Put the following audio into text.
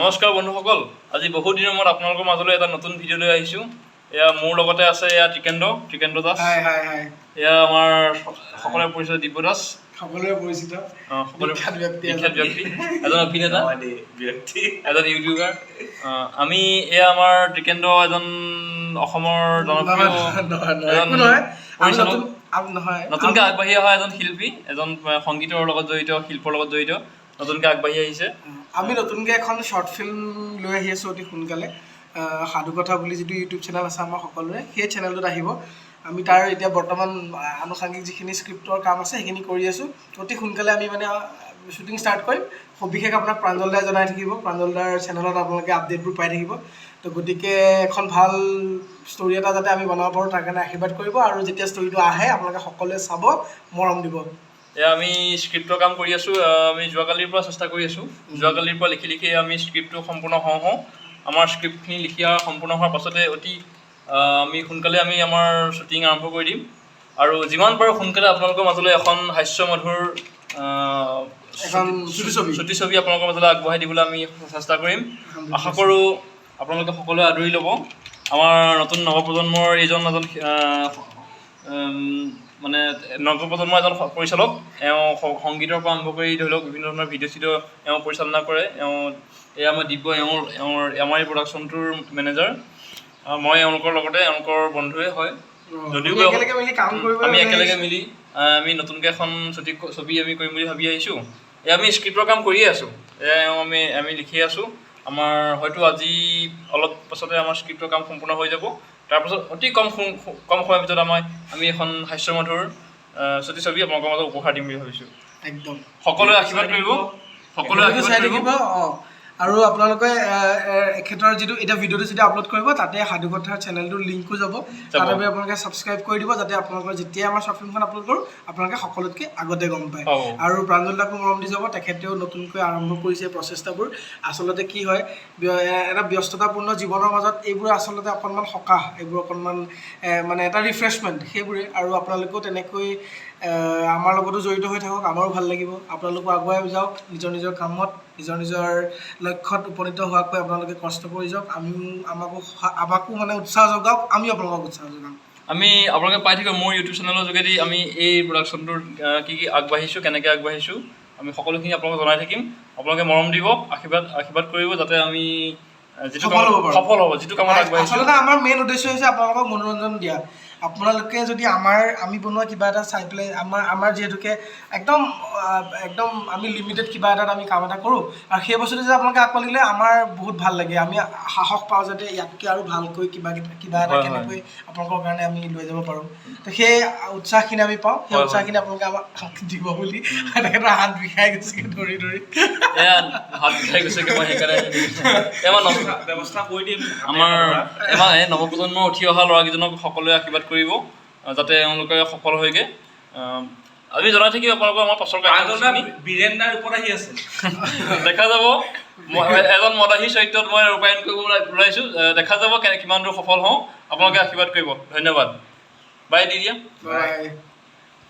নমস্কাৰ বন্ধুসকল, আজি বহু দিনৰ মূৰত আপোনালোকৰ মাজলৈ এটা নতুন ভিডিঅ' লৈ আহিছোঁ। এয়া মোৰ লগতে আছে এয়া ত্ৰিকেন্দ্ৰ দাস। এয়া আমাৰ সকলোৰে পৰিচিত দিব্য দাস, সকলোৰে পৰিচিত বিখ্যাত ব্যক্তি, এজন অভিনেতা, এজন ইউটিউবাৰ। আমি এয়া আমাৰ ত্ৰিকেন্দ্ৰ এজন অসমৰ জনপ্ৰিয় নতুনকৈ আগবাঢ়ি অহা এজন শিল্পী, এজন সংগীতৰ লগত জড়িত, শিল্পৰ লগত জড়িত, নতুনকৈ আগবাঢ়ি আহিছে। আমি নতুনকৈ এখন শ্বৰ্ট ফিল্ম লৈ আহি আছোঁ অতি সোনকালে। সাধুকথা বুলি যিটো ইউটিউব চেনেল আছে আমাৰ সকলোৰে, সেই চেনেলটোত আহিব। আমি তাৰ এতিয়া বৰ্তমান আনুষংগিক যিখিনি স্ক্ৰিপ্টৰ কাম আছে সেইখিনি কৰি আছোঁ। অতি সোনকালে আমি মানে শ্বুটিং ষ্টাৰ্ট কৰিম। সবিশেষ আপোনাক প্ৰাঞ্জল দাই জনাই থাকিব। প্ৰাঞ্জল দাৰ চেনেলত আপোনালোকে আপডেটবোৰ পাই থাকিব। তো গতিকে এখন ভাল ষ্টৰি এটা যাতে আমি বনাব পাৰোঁ তাৰ কাৰণে আশীৰ্বাদ কৰিব, আৰু যেতিয়া ষ্টৰিটো আহে আপোনালোকে সকলোৱে চাব, মৰম দিব। এয়া আমি স্ক্ৰিপ্টৰ কাম কৰি আছোঁ। আমি যোৱাকালিৰ পৰা চেষ্টা কৰি আছোঁ। যোৱাকালিৰ পৰা লিখি আমি স্ক্ৰিপ্টটো সম্পূৰ্ণ হওঁ। আমাৰ স্ক্ৰিপ্টখিনি লিখি সম্পূৰ্ণ হোৱাৰ পাছতে আমি সোনকালে আমাৰ শ্বুটিং আৰম্ভ কৰি দিম। আৰু যিমান পাৰোঁ সোনকালে আপোনালোকৰ মাজলৈ এখন হাস্যমধুৰ চুটি ছবি আপোনালোকৰ মাজলৈ আগবঢ়াই দিবলৈ আমি চেষ্টা কৰিম। আশা কৰোঁ আপোনালোকে সকলোৱে আদৰি ল'ব। আমাৰ নতুন নৱপ্ৰজন্মৰ এজন মানে নৱপ্ৰজন্মৰ এজন পৰিচালক। এওঁ সংগীতৰ পৰা আৰম্ভ কৰি ধৰি লওক বিভিন্ন ধৰণৰ ভিডিঅ' এওঁ পৰিচালনা কৰে। এয়া আমাৰ দিব্য, আমাৰ এই প্ৰডাকশ্যনটোৰ মেনেজাৰ। মই এওঁলোকৰ লগতে এওঁলোকৰ বন্ধুৱে হয়, যদিও আমি একেলগে মিলি আমি নতুনকৈ এখন ছবি আমি কৰিম বুলি ভাবি আহিছোঁ। এয়া আমি স্ক্ৰিপ্টৰ কাম কৰিয়ে আছোঁ। আমি লিখি আছোঁ। আমাৰ হয়তো আজি অলপ পাছতে আমাৰ স্ক্ৰিপ্টৰ কাম সম্পূৰ্ণ হৈ যাব। তাৰপাছত অতি কম সময়ৰ ভিতৰত আমি এখন হাস্যমধুৰ চুটি ছবি আপোনালোকৰ মাজত উপহাৰ দিম বুলি ভাবিছোঁ। একদম সকলোৱে আশীৰ্বাদ কৰিব, সকলোৱে চাই থাকিব। আৰু আপোনালোকে এখেতৰ যিটো এতিয়া ভিডিঅ'টো যেতিয়া আপলোড কৰিব তাতে সাধুকথাৰ চেনেলটোৰ লিংকো যাব। তাতে আপোনালোকে ছাবস্ক্ৰাইব কৰি দিব, যাতে আপোনালোকৰ যেতিয়াই আমাৰ শ্বৰ্ট ফিল্মখন আপলোড কৰোঁ আপোনালোকে সকলোতকৈ আগতে গম পায়। আৰু প্ৰাঞ্জল দাকো মৰম দি যাব। তেখেতেও নতুনকৈ আৰম্ভ কৰিছে প্ৰচেষ্টাবোৰ। আচলতে কি হয়, এটা ব্যস্ততাপূৰ্ণ জীৱনৰ মাজত এইবোৰ আচলতে অকণমান সকাহ, এইবোৰ অকণমান মানে এটা ৰিফ্ৰেছমেণ্ট সেইবোৰে। আৰু আপোনালোকেও তেনেকৈ আমাৰ লগতো জড়িত হৈ থাকক, আমাৰো ভাল লাগিব। আপোনালোকো আগুৱাই যাওক নিজৰ কামত, নিজৰ লক্ষ্যত উপনীত হোৱাকৈ আপোনালোকে কষ্ট কৰি যাওক। আমাকো মানে উৎসাহ যোগাওক, আমিও আপোনালোকক উৎসাহ যোগাম। আমি আপোনালোকে পাই থাকিব মোৰ ইউটিউব চেনেলৰ যোগেদি আমি এই প্ৰডাকশ্যনটোৰ কি আগবাঢ়িছোঁ, কেনেকৈ আগবাঢ়িছোঁ, আমি সকলোখিনি আপোনালোকক জনাই থাকিম। আপোনালোকে মৰম দিব, আশীৰ্বাদ কৰিব, যাতে আমি সফল হ'ব যিটো কামত আগবাঢ়িছোঁ। আচলতে আমাৰ মেইন উদ্দেশ্য হৈছে আপোনালোকক মনোৰঞ্জন দিয়া। আপোনালোকে যদি আমি বনোৱা কিবা এটা চাই পেলাই আমাৰ যিহেতুকে একদম আমি লিমিটেড কিবা এটাত আমি কাম এটা কৰোঁ, আৰু সেই বস্তুটো যদি আপোনালোকে আঁকোৱালিলে আমাৰ বহুত ভাল লাগে। আমি সাহস পাওঁ যাতে ইয়াতকৈ আৰু ভালকৈ কিবা এটা কেনেকৈ আপোনালোকৰ কাৰণে আমি লৈ যাব পাৰোঁ। তো সেই উৎসাহখিনি আমি পাওঁ। সেই উৎসাহখিনি আপোনালোকে আমাক দিব বুলি তেখেতৰ হাত বিষাই গৈছেগৈ ধৰি হাত বিষাই গৈছেগৈ। মই সেইকাৰণে ব্যৱস্থা কৰি দিম। আমাৰ নৱপ্ৰজন্মৰ উঠি অহা ল'ৰাকেইজনক সকলোৱে আশীৰ্বাদ কৰিব, যাতে এওঁলোকে সফল হয়গৈ। আমি জনাই থাকিম আপোনালোকৰ আমাৰ পাছৰ বীৰেন্দ্ৰাৰ ওপৰত আহি আছে। দেখা যাব। এজন মদাহী চৰিত্ৰত মই ৰূপায়ণ কৰিব ওলাইছোঁ। দেখা যাব কিমান দূৰ সফল হওঁ। আপোনালোকে আশীৰ্বাদ কৰিব। ধন্যবাদ। বাই দি দিয়া।